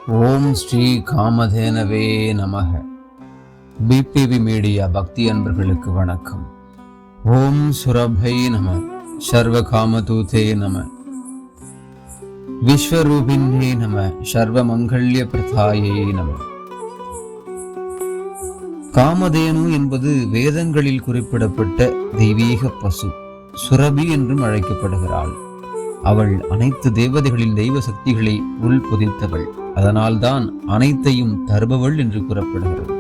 ஓம் ஸ்ரீ காமதேனவே நமக. BBV media பக்தி அன்பர்களுக்கு வணக்கம். ஓம் சுரபை நம, சர்வ காமதூதே நம, விஸ்வரூபிணே நம, சர்வ மங்கள்ய பிரதாயே நம. காமதேனு என்பது வேதங்களில் குறிப்பிடப்பட்ட தெய்வீக பசு. சுரபி என்றும் அழைக்கப்படுகிறாள். அவள் அனைத்து தேவதைகளின் தெய்வ சக்திகளை உள் பொதித்தவள். அதனால்தான் அனைத்தையும் தருபவள் என்று கூறப்படுகிறது.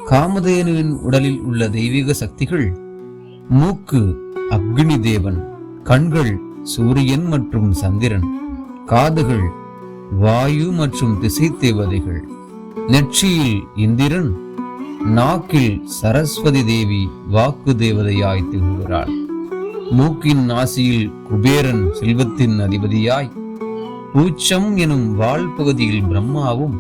காமதேனுவின் உடலில் உள்ள தெய்வீக சக்திகள்: மூக்கு அக்னி தேவன், கண்கள் சூரியன் மற்றும் சந்திரன், காதுகள் வாயு மற்றும் திசை தேவதைகள், நெற்றியில் இந்திரன், நாக்கில் சரஸ்வதி தேவி வாக்கு தேவதையாய் திகழ்கிறாள். மூக்கின் நாசியில் குபேரன் செல்வத்தின் அதிபதியாய், பூச்சம் எனும் வால் பகுதியில் பிரம்மாவும்,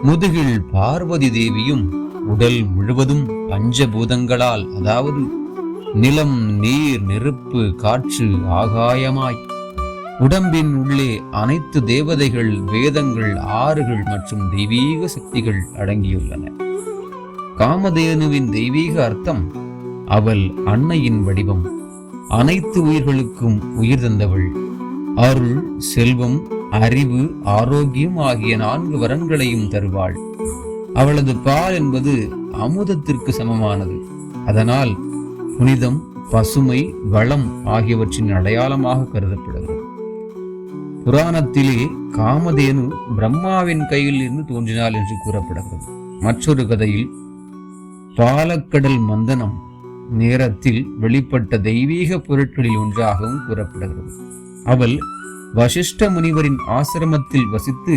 முதுகில் பார்வதி தேவியும், உடல் முழுவதும் பஞ்சபூதங்களால், அதாவது நிலம், நீர், நெருப்பு, காற்று, ஆகாயமாய், உடம்பின் உள்ளே அனைத்து தேவதைகள், வேதங்கள், ஆறுகள் மற்றும் தெய்வீக சக்திகள் அடங்கியுள்ளன. காமதேனுவின் தெய்வீக அர்த்தம்: அவள் அன்னையின் வடிவம், அனைத்து உயிர்களுக்கும் உயிர் தந்தவள், அருள், செல்வம், அறிவு, ஆரோக்கியம் ஆகிய 4 வரங்களையும் தருவாள். அவளது பால் என்பது அமுதத்திற்கு சமமானது. அதனால் புனிதம், பசுமை, வளம் ஆகியவற்றின் அடையாளமாக கருதப்படுகிறது. புராணத்திலே காமதேனு பிரம்மாவின் கையில் இருந்து தோன்றினாள் என்று கூறப்படுகிறது. மற்றொரு கதையில் பாலக்கடல் மந்தனம் நேரத்தில் வெளிப்பட்ட தெய்வீக பொருட்களில் ஒன்றாகவும் கூறப்படுகிறது. அவள் வசிஷ்ட முனிவரின் ஆசிரமத்தில் வசித்து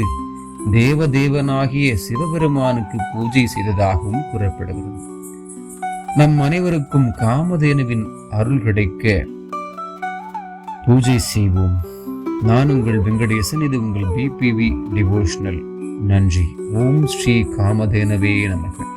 தேவதேவனாகிய சிவபெருமானுக்கு பூஜை செய்ததாகவும் கூறப்படுகிறது. நம் அனைவருக்கும் காமதேனுவின் அருள் கிடைக்க பூஜை செய்வோம். நான் உங்கள் வெங்கடேசன். இது உங்கள் பிபிவி டிவோஷனல். நன்றி. ஓம் ஸ்ரீ காமதேனவே நமக.